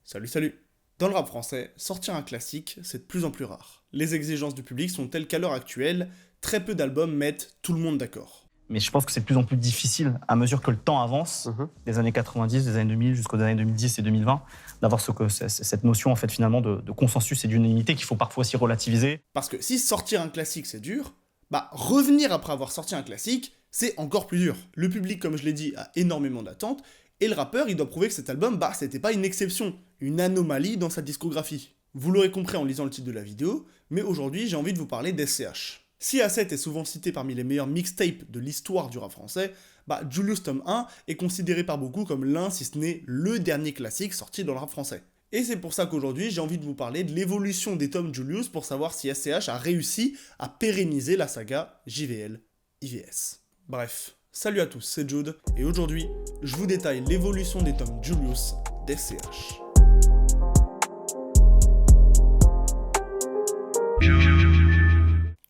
Salut salut. Dans le rap français, sortir un classique, c'est de plus en plus rare. Les exigences du public sont telles qu'à l'heure actuelle, très peu d'albums mettent tout le monde d'accord. Mais je pense que c'est de plus en plus difficile, à mesure que le temps avance, des années 90, des années 2000 jusqu'aux années 2010 et 2020, d'avoir cette notion en fait, finalement de consensus et d'unanimité qu'il faut parfois aussi relativiser. Parce que si sortir un classique c'est dur, revenir après avoir sorti un classique, c'est encore plus dur. Le public, comme je l'ai dit, a énormément d'attentes, et le rappeur, il doit prouver que cet album, c'était pas une exception, une anomalie dans sa discographie. Vous l'aurez compris en lisant le titre de la vidéo, mais aujourd'hui, j'ai envie de vous parler d'SCH. Si A7 est souvent cité parmi les meilleurs mixtapes de l'histoire du rap français, Julius Tome 1 est considéré par beaucoup comme l'un, si ce n'est le dernier classique sorti dans le rap français. Et c'est pour ça qu'aujourd'hui, j'ai envie de vous parler de l'évolution des tomes Julius pour savoir si SCH a réussi à pérenniser la saga JVL-IVS. Bref, salut à tous, c'est Jude, et aujourd'hui, je vous détaille l'évolution des tomes Julius d'SCH.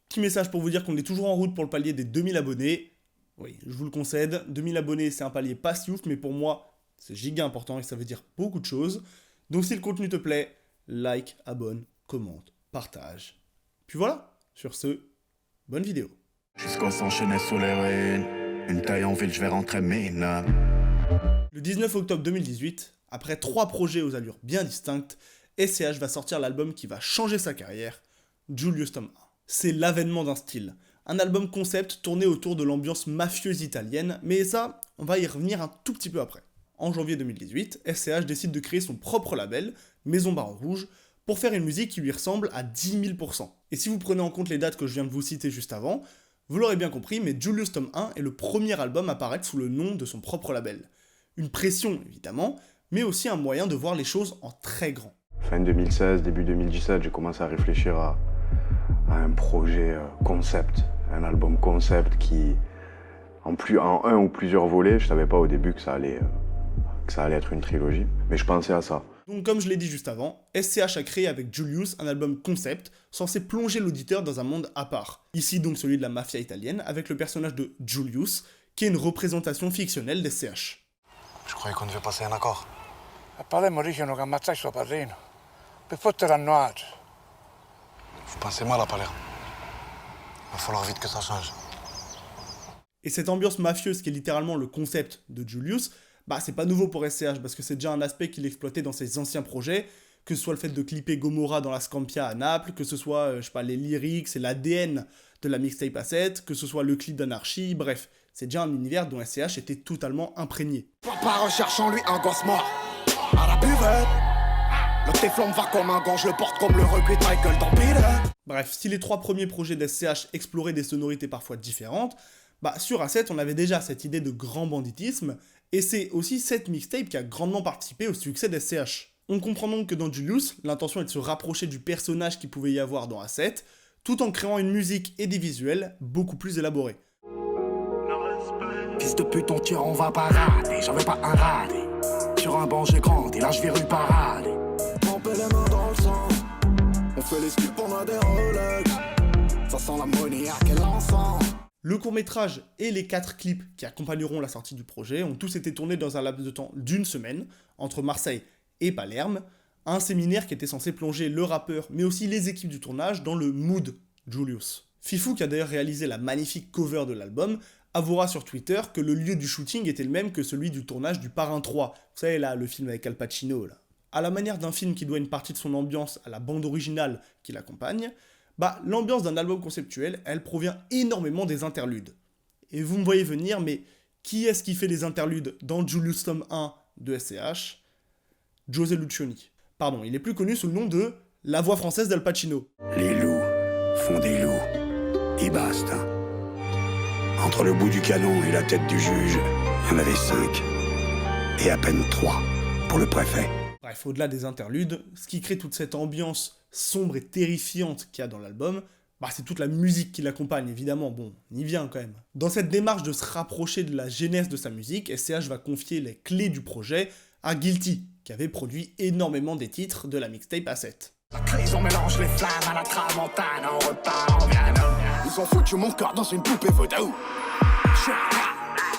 Petit message pour vous dire qu'on est toujours en route pour le palier des 2000 abonnés. Oui, je vous le concède, 2000 abonnés c'est un palier pas si ouf, mais pour moi, c'est giga important et ça veut dire beaucoup de choses. Donc si le contenu te plaît, like, abonne, commente, partage. Puis voilà, sur ce, bonne vidéo. Jusqu'à s'enchaîner sous les ruines, une taille en ville, je vais rentrer mine. Le 19 octobre 2018, après 3 projets aux allures bien distinctes, SCH va sortir l'album qui va changer sa carrière, Julius Tome 1. C'est l'avènement d'un style, un album concept tourné autour de l'ambiance mafieuse italienne, mais ça, on va y revenir un tout petit peu après. En janvier 2018, SCH décide de créer son propre label, Maison Baron Rouge, pour faire une musique qui lui ressemble à 10 000%. Et si vous prenez en compte les dates que je viens de vous citer juste avant, vous l'aurez bien compris, mais Julius Tome 1 est le premier album à paraître sous le nom de son propre label. Une pression, évidemment, mais aussi un moyen de voir les choses en très grand. Fin 2016, début 2017, j'ai commencé à réfléchir à un projet concept, un album concept qui, en un ou plusieurs volets, je savais pas au début que ça allait être une trilogie, mais je pensais à ça. Donc comme je l'ai dit juste avant, SCH a créé avec Julius un album concept censé plonger l'auditeur dans un monde à part. Ici donc celui de la mafia italienne avec le personnage de Julius, qui est une représentation fictionnelle d'SCH. Je croyais qu'on devait passer un accord. A Palermo dicono che ammazzai suo padrino per fottere a Noace. Vous pensez mal à Palerme. Va falloir vite que ça change. Et cette ambiance mafieuse qui est littéralement le concept de Julius, c'est pas nouveau pour SCH parce que c'est déjà un aspect qu'il exploitait dans ses anciens projets, que ce soit le fait de clipper Gomorrah dans la Scampia à Naples, que ce soit, les lyrics et l'ADN de la mixtape A7, que ce soit le clip d'Anarchie, bref, c'est déjà un univers dont SCH était totalement imprégné. Papa recherche en lui un gosse mort. À la buvette. Le téflon va comme un gant, je le porte comme le recueil de Michael dans Peter. Bref, si les 3 premiers projets d'SCH exploraient des sonorités parfois différentes, sur A7 on avait déjà cette idée de grand banditisme, et c'est aussi cette mixtape qui a grandement participé au succès d'SCH. On comprend donc que dans Julius, l'intention est de se rapprocher du personnage qu'il pouvait y avoir dans A7, tout en créant une musique et des visuels beaucoup plus élaborés. Fils de pute, on tire, on va parader. J'avais pas un radé. Sur un banc, j'ai grandi, là je vais rue parader. Tremper les mains dans le sang. On fait les skips, on a des Rolex. Ça sent l'ammoniaque et l'encens. Le court-métrage et les 4 clips qui accompagneront la sortie du projet ont tous été tournés dans un laps de temps d'1 semaine, entre Marseille et Palerme, un séminaire qui était censé plonger le rappeur, mais aussi les équipes du tournage, dans le mood Julius. Fifou, qui a d'ailleurs réalisé la magnifique cover de l'album, avouera sur Twitter que le lieu du shooting était le même que celui du tournage du Parrain 3, vous savez là, le film avec Al Pacino là. À la manière d'un film qui doit une partie de son ambiance à la bande originale qui l'accompagne, l'ambiance d'un album conceptuel, elle provient énormément des interludes. Et vous me voyez venir, mais qui est-ce qui fait les interludes dans Julius Tome 1 de SCH ? José Lucioni. Pardon, il est plus connu sous le nom de la voix française d'Al Pacino. Les loups font des loups. Et basta. Entre le bout du canon et la tête du juge, il y en avait 5. Et à peine 3 pour le préfet. Bref, au-delà des interludes, ce qui crée toute cette ambiance sombre et terrifiante qu'il y a dans l'album, c'est toute la musique qui l'accompagne, évidemment, on y vient quand même. Dans cette démarche de se rapprocher de la genèse de sa musique, SCH va confier les clés du projet à Guilty, qui avait produit énormément des titres de la mixtape A7. La crise, on mélange les flammes à la tramontane, on repart en Vietnam. Ils ont foutu mon cœur dans une poupée vaudou.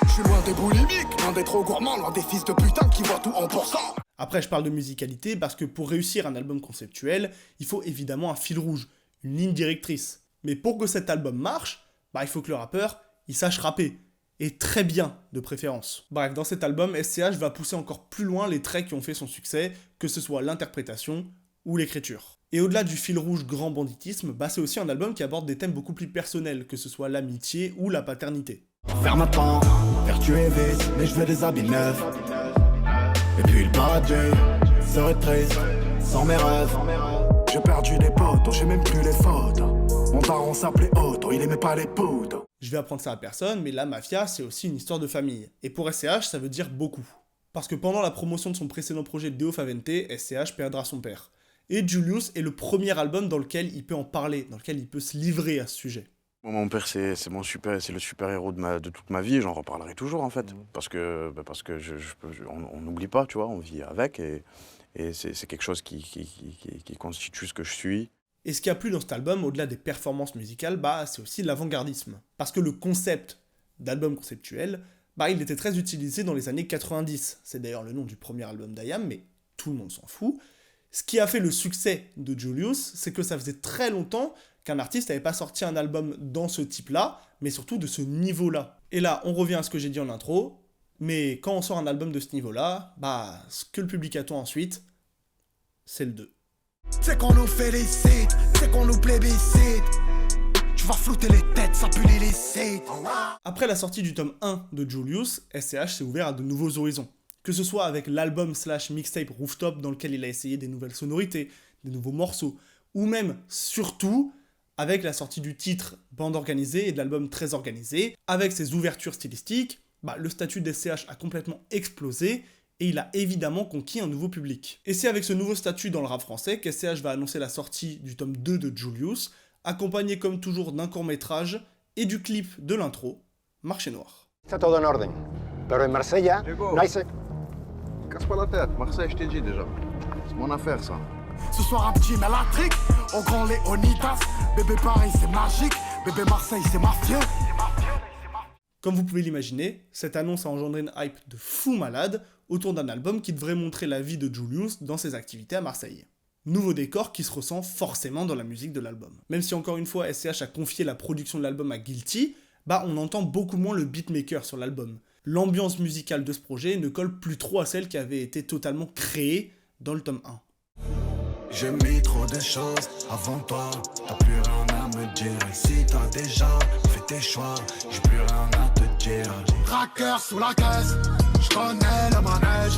Je suis loin des boulimiques, loin des trop gourmands, loin des fils de putain qui voient tout en pourcent. Après, je parle de musicalité parce que pour réussir un album conceptuel, il faut évidemment un fil rouge, une ligne directrice. Mais pour que cet album marche, il faut que le rappeur, il sache rapper. Et très bien, de préférence. Bref, dans cet album, SCH va pousser encore plus loin les traits qui ont fait son succès, que ce soit l'interprétation ou l'écriture. Et au-delà du fil rouge grand banditisme, c'est aussi un album qui aborde des thèmes beaucoup plus personnels, que ce soit l'amitié ou la paternité. Faire maintenant, faire tuer vite, mais je veux des habits neufs. Et puis le paradis serait triste, sans mes rêves. J'ai perdu des potes, j'ai même plus les photos. Mon daron s'appelait Otto, il aimait pas les poudres. Je vais apprendre ça à personne, mais la mafia, c'est aussi une histoire de famille. Et pour SCH, ça veut dire beaucoup. Parce que pendant la promotion de son précédent projet Deo Favente, SCH perdra son père. Et Julius est le premier album dans lequel il peut en parler, dans lequel il peut se livrer à ce sujet. Mon père, c'est le super-héros de toute ma vie, j'en reparlerai toujours en fait. Parce que on n'oublie pas, tu vois, on vit avec et c'est quelque chose qui constitue ce que je suis. Et ce qui a plu dans cet album, au-delà des performances musicales, c'est aussi l'avant-gardisme. Parce que le concept d'album conceptuel, il était très utilisé dans les années 90. C'est d'ailleurs le nom du premier album d'IAM, mais tout le monde s'en fout. Ce qui a fait le succès de Julius, c'est que ça faisait très longtemps qu'un artiste n'avait pas sorti un album dans ce type-là, mais surtout de ce niveau-là. Et là, on revient à ce que j'ai dit en intro, mais quand on sort un album de ce niveau-là, ce que le public attend ensuite, c'est le 2. C'est qu'on nous félicite, c'est qu'on nous plébiscite. Tu vas flouter les têtes, ça pue l'illicite. Après la sortie du tome 1 de Julius, SCH s'est ouvert à de nouveaux horizons. Que ce soit avec l'album / mixtape Rooftop dans lequel il a essayé des nouvelles sonorités, des nouveaux morceaux, ou même, surtout, avec la sortie du titre Bande Organisée et de l'album Très Organisé, avec ses ouvertures stylistiques, le statut d'SCH a complètement explosé et il a évidemment conquis un nouveau public. Et c'est avec ce nouveau statut dans le rap français qu'SCH va annoncer la sortie du tome 2 de Julius, accompagné comme toujours d'un court-métrage et du clip de l'intro, Marché Noir. Está todo en orden, pero en Marsella no hay... Casse pas la tête, Marseille, je t'ai dit déjà. C'est mon affaire ça. Ce soir un petit mélatrique, au grand Léonidas. Bébé Paris c'est magique, bébé Marseille c'est mafieux. Comme vous pouvez l'imaginer, cette annonce a engendré une hype de fou malade autour d'un album qui devrait montrer la vie de Julius dans ses activités à Marseille. Nouveau décor qui se ressent forcément dans la musique de l'album. Même si encore une fois SCH a confié la production de l'album à Guilty, on entend beaucoup moins le beatmaker sur l'album. L'ambiance musicale de ce projet ne colle plus trop à celle qui avait été totalement créée dans le tome 1. J'ai mis trop de choses avant toi, t'as plus rien à me dire. Et si t'as déjà fait tes choix, j'ai plus rien à te dire. Tracker sous la caisse, je connais le manège.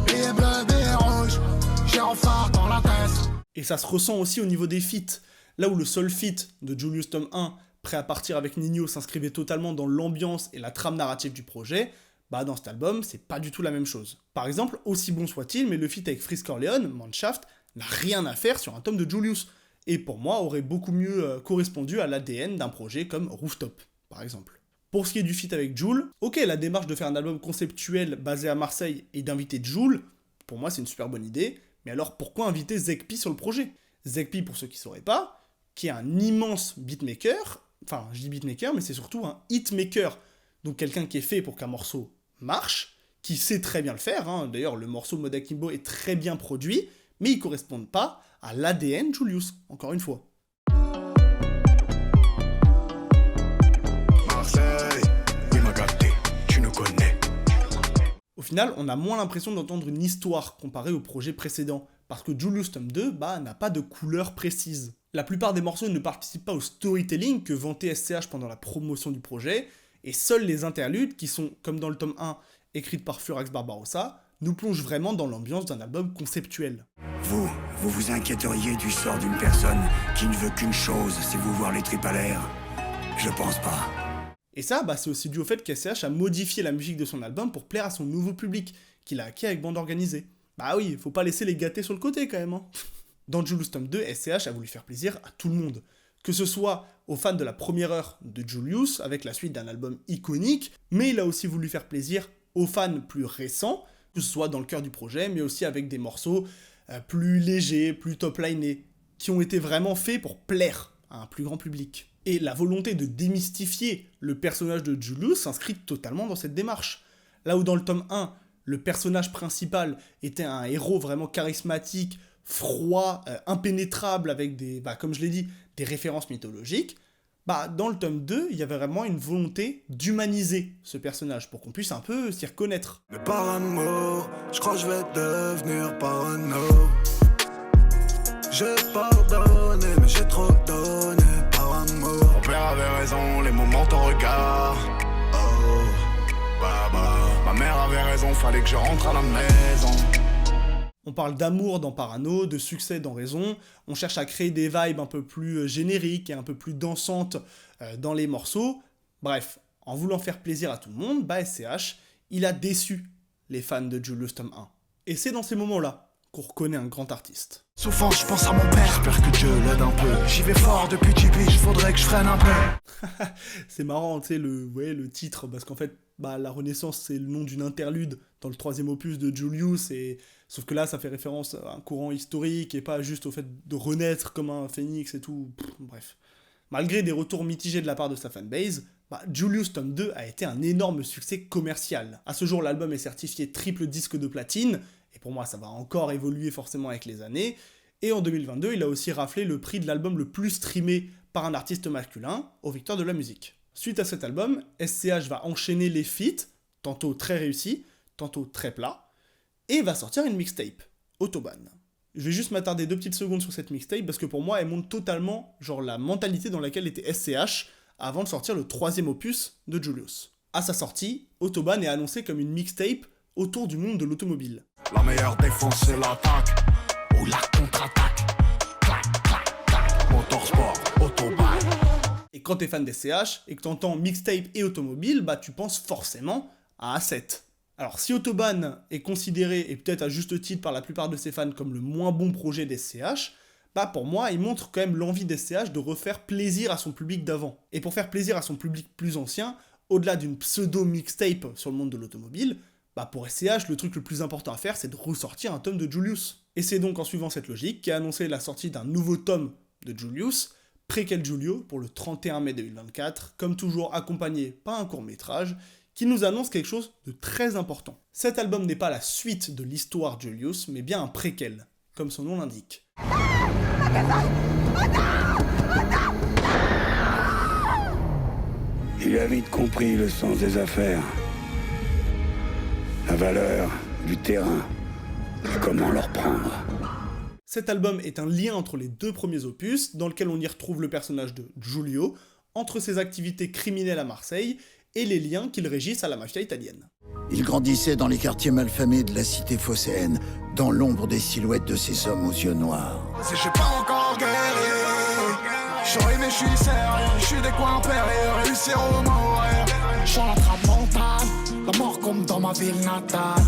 Billet bleu, billet rouge, j'ai un phare dans la tête. Et ça se ressent aussi au niveau des feats. Là où le seul feat de Julius tome 1, prêt à partir avec Nino, s'inscrivait totalement dans l'ambiance et la trame narrative du projet, dans cet album, c'est pas du tout la même chose. Par exemple, aussi bon soit-il, mais le feat avec Freeze Corleone, Manshaft, n'a rien à faire sur un tome de Julius, et pour moi aurait beaucoup mieux correspondu à l'ADN d'un projet comme Rooftop, par exemple. Pour ce qui est du feat avec Jul, ok, la démarche de faire un album conceptuel basé à Marseille et d'inviter Jul, pour moi c'est une super bonne idée, mais alors pourquoi inviter Zekpi sur le projet ? Zekpi, pour ceux qui ne sauraient pas, qui est un immense beatmaker, enfin je dis beatmaker, mais c'est surtout un hitmaker, donc quelqu'un qui est fait pour qu'un morceau marche, qui sait très bien le faire, d'ailleurs le morceau Mode Kimbo est très bien produit, mais ils ne correspondent pas à l'ADN Julius, encore une fois. Marseille, il m'a gâté, tu nous connais. Au final, on a moins l'impression d'entendre une histoire comparée au projet précédent, parce que Julius tome 2 n'a pas de couleur précise. La plupart des morceaux ne participent pas au storytelling que vantait SCH pendant la promotion du projet, et seuls les interludes, qui sont, comme dans le tome 1, écrites par Furax Barbarossa, nous plongent vraiment dans l'ambiance d'un album conceptuel. Vous vous inquiéteriez du sort d'une personne qui ne veut qu'une chose, c'est vous voir les tripes à l'air. Je pense pas. Et ça, c'est aussi dû au fait qu'SCH a modifié la musique de son album pour plaire à son nouveau public, qu'il a acquis avec Bande Organisée. Oui, faut pas laisser les gâter sur le côté quand même. Dans Julius tome 2, SCH a voulu faire plaisir à tout le monde. Que ce soit aux fans de la première heure de Julius, avec la suite d'un album iconique, mais il a aussi voulu faire plaisir aux fans plus récents, que ce soit dans le cœur du projet, mais aussi avec des morceaux plus légers, plus top-linés, qui ont été vraiment faits pour plaire à un plus grand public. Et la volonté de démystifier le personnage de Julius s'inscrit totalement dans cette démarche. Là où dans le tome 1, Le personnage principal était un héros vraiment charismatique, froid, impénétrable, avec comme je l'ai dit, des références mythologiques. Dans le tome 2, il y avait vraiment une volonté d'humaniser ce personnage pour qu'on puisse un peu s'y reconnaître. Mais par amour, je crois que je vais devenir parano. J'ai pardonné, mais j'ai trop donné par amour. Mon père avait raison, les moments ton regard. Oh, ma mère avait raison, fallait que je rentre à la maison. On parle d'amour dans Parano, de succès dans Raison, on cherche à créer des vibes un peu plus génériques et un peu plus dansantes dans les morceaux. Bref, en voulant faire plaisir à tout le monde, SCH, il a déçu les fans de Julius tome 1. Et c'est dans ces moments-là qu'on reconnaît un grand artiste. Souvent je pense à mon père, j'espère que Dieu l'aide un peu. J'y vais fort depuis Tipeee, faudrait que je freine un peu. C'est marrant, tu sais, le titre, parce qu'en fait, la Renaissance, c'est le nom d'une interlude dans le 3e opus de Julius, sauf que là, ça fait référence à un courant historique, et pas juste au fait de renaître comme un phénix et tout, bref. Malgré des retours mitigés de la part de sa fanbase, Julius tome 2 a été un énorme succès commercial. À ce jour, l'album est certifié triple disque de platine, et pour moi, ça va encore évoluer forcément avec les années, et en 2022, il a aussi raflé le prix de l'album le plus streamé par un artiste masculin, aux Victoires de la musique. Suite à cet album, SCH va enchaîner les feats, tantôt très réussis, tantôt très plats, et va sortir une mixtape, Autobahn. Je vais juste m'attarder 2 petites secondes sur cette mixtape, parce que pour moi, elle montre totalement la mentalité dans laquelle était SCH avant de sortir le 3e opus de Julius. À sa sortie, Autobahn est annoncé comme une mixtape autour du monde de l'automobile. La meilleure défense c'est l'attaque, ou la contre-attaque. Clac, clac, clac, motorsport, Autobahn. Et quand t'es fan d'SCH et que t'entends mixtape et automobile, tu penses forcément à A7. Alors si Autobahn est considéré, et peut-être à juste titre par la plupart de ses fans, comme le moins bon projet d'SCH, pour moi, il montre quand même l'envie d'SCH de refaire plaisir à son public d'avant. Et pour faire plaisir à son public plus ancien, au-delà d'une pseudo-mixtape sur le monde de l'automobile, pour SCH, le truc le plus important à faire, c'est de ressortir un tome de Julius. Et c'est donc en suivant cette logique qu'a annoncé la sortie d'un nouveau tome de Julius, Préquel Julio, pour le 31 mai 2024, comme toujours accompagné par un court-métrage, qui nous annonce quelque chose de très important. Cet album n'est pas la suite de l'histoire Julius, mais bien un préquel, comme son nom l'indique. Il a vite compris le sens des affaires, la valeur du terrain, et comment leur prendre. Cet album est un lien entre les 2 premiers opus, dans lequel on y retrouve le personnage de Giulio, entre ses activités criminelles à Marseille et les liens qu'il régissent à la mafia italienne. Il grandissait dans les quartiers malfamés de la cité phocéenne, dans l'ombre des silhouettes de ces hommes aux yeux noirs. Si j'ai pas encore guéri, je suis arrivé, je suis sérieux, je suis des coins périlleux, réussir ou mourir. Je suis en tramontane, la mort comme dans ma ville natale.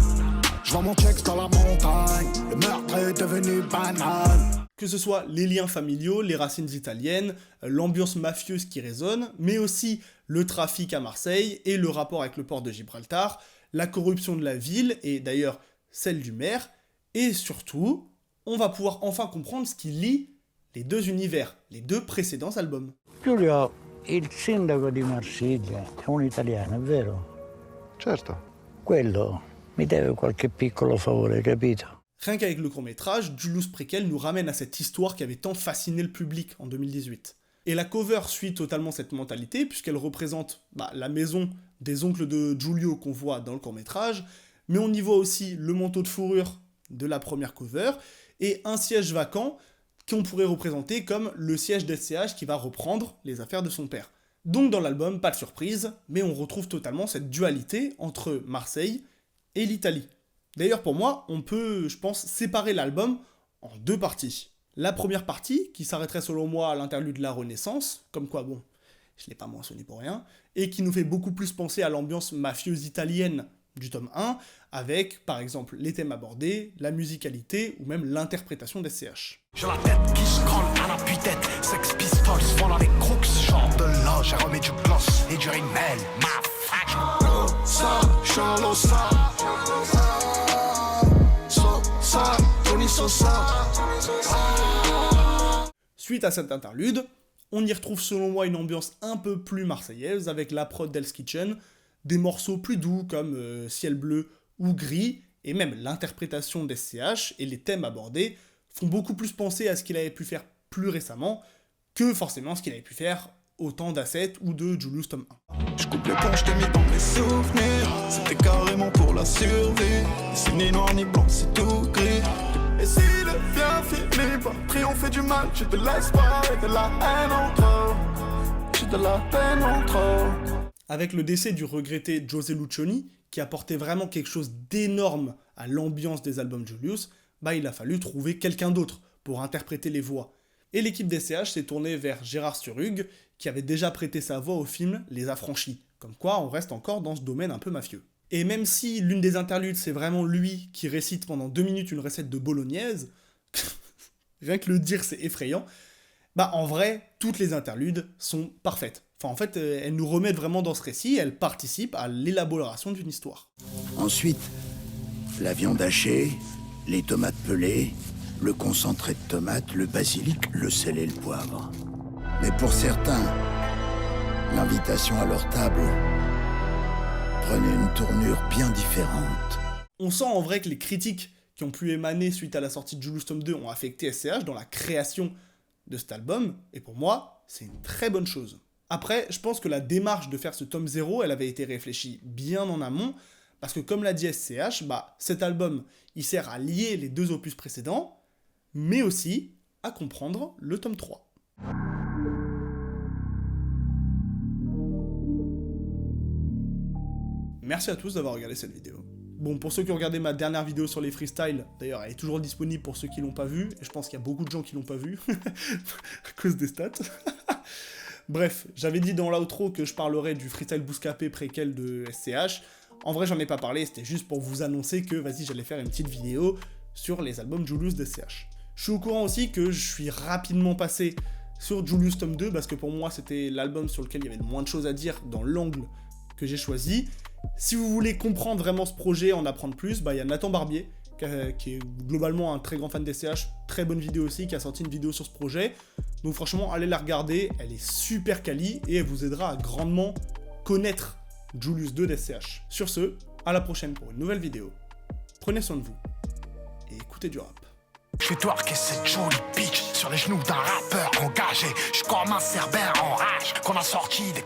Je vois mon check dans la montagne, le meurtre est devenu banal. Que ce soit les liens familiaux, les racines italiennes, l'ambiance mafieuse qui résonne, mais aussi le trafic à Marseille et le rapport avec le port de Gibraltar, la corruption de la ville et d'ailleurs celle du maire, et surtout, on va pouvoir enfin comprendre ce qui lie les 2 univers, les 2 précédents albums. Giulio, il sindaco di Marsiglia è un italiano, è vero? Certo. Quello mi deve qualche piccolo favore, capito? Rien qu'avec le court-métrage, Julius Préquel nous ramène à cette histoire qui avait tant fasciné le public en 2018. Et la cover suit totalement cette mentalité, puisqu'elle représente la maison des oncles de Giulio qu'on voit dans le court-métrage, mais on y voit aussi le manteau de fourrure de la première cover, et un siège vacant qu'on pourrait représenter comme le siège d'SCH qui va reprendre les affaires de son père. Donc dans l'album, pas de surprise, mais on retrouve totalement cette dualité entre Marseille et l'Italie. D'ailleurs pour moi, on peut, je pense, séparer l'album en 2 parties. La première partie, qui s'arrêterait selon moi à l'interlude de la Renaissance, comme quoi je l'ai pas mentionné pour rien, et qui nous fait beaucoup plus penser à l'ambiance mafieuse italienne du tome 1, avec par exemple les thèmes abordés, la musicalité ou même l'interprétation d'SCH. J'ai la tête qui se colle à la tête, Sex Pistols, voilà les crooks, genre de là, j'ai remis du gloss et du rimel, ma fac. Suite à cette interlude, on y retrouve selon moi une ambiance un peu plus marseillaise avec la prod d'Hell's Kitchen, des morceaux plus doux comme Ciel bleu ou gris, et même l'interprétation d'SCH et les thèmes abordés font beaucoup plus penser à ce qu'il avait pu faire plus récemment que forcément ce qu'il avait pu faire autant d'A7 ou de Julius tome 1. Je coupe le pont, je t'ai mis dans mes souvenirs. C'était carrément pour la survie. C'est ni noir ni blanc, c'est tout gris. Et si le bien finit par triompher du mal, j'ai de l'espoir et de la haine en trop. J'ai de la peine en trop. Avec le décès du regretté José Lucioni, qui apportait vraiment quelque chose d'énorme à l'ambiance des albums Julius, il a fallu trouver quelqu'un d'autre pour interpréter les voix. Et l'équipe d'SCH s'est tournée vers Gérard Sturug, qui avait déjà prêté sa voix au film Les Affranchis. Comme quoi, on reste encore dans ce domaine un peu mafieux. Et même si l'une des interludes, c'est vraiment lui qui récite pendant 2 minutes une recette de bolognaise, rien que le dire, c'est effrayant, en vrai, toutes les interludes sont parfaites. En fait, elles nous remettent vraiment dans ce récit, elles participent à l'élaboration d'une histoire. Ensuite, la viande hachée, les tomates pelées, le concentré de tomate, le basilic, le sel et le poivre. Mais pour certains, l'invitation à leur table prenait une tournure bien différente. On sent en vrai que les critiques qui ont pu émaner suite à la sortie de Julius tome 2 ont affecté SCH dans la création de cet album, et pour moi, c'est une très bonne chose. Après, je pense que la démarche de faire ce tome 0, elle avait été réfléchie bien en amont, parce que comme l'a dit SCH, cet album, il sert à lier les 2 opus précédents, mais aussi à comprendre le tome 3. Merci à tous d'avoir regardé cette vidéo. Bon, pour ceux qui ont regardé ma dernière vidéo sur les freestyles, d'ailleurs elle est toujours disponible pour ceux qui l'ont pas vue, et je pense qu'il y a beaucoup de gens qui l'ont pas vue, à cause des stats. Bref, j'avais dit dans l'outro que je parlerais du freestyle Bouscapé préquel de SCH. En vrai, j'en ai pas parlé, c'était juste pour vous annoncer que, j'allais faire une petite vidéo sur les albums Julius de SCH. Je suis au courant aussi que je suis rapidement passé sur Julius tome 2, parce que pour moi, c'était l'album sur lequel il y avait le moins de choses à dire dans l'angle que j'ai choisi. Si vous voulez comprendre vraiment ce projet, en apprendre plus, il y a Nathan Barbier, qui est globalement un très grand fan d'SCH, très bonne vidéo aussi, qui a sorti une vidéo sur ce projet. Donc franchement, allez la regarder, elle est super quali, et elle vous aidera à grandement connaître Julius 2 d'SCH. Sur ce, à la prochaine pour une nouvelle vidéo. Prenez soin de vous, et écoutez du rap. J'ai twerké cette jolie bitch sur les genoux d'un rappeur engagé. J'suis comme un cerbère en rage qu'on a sorti des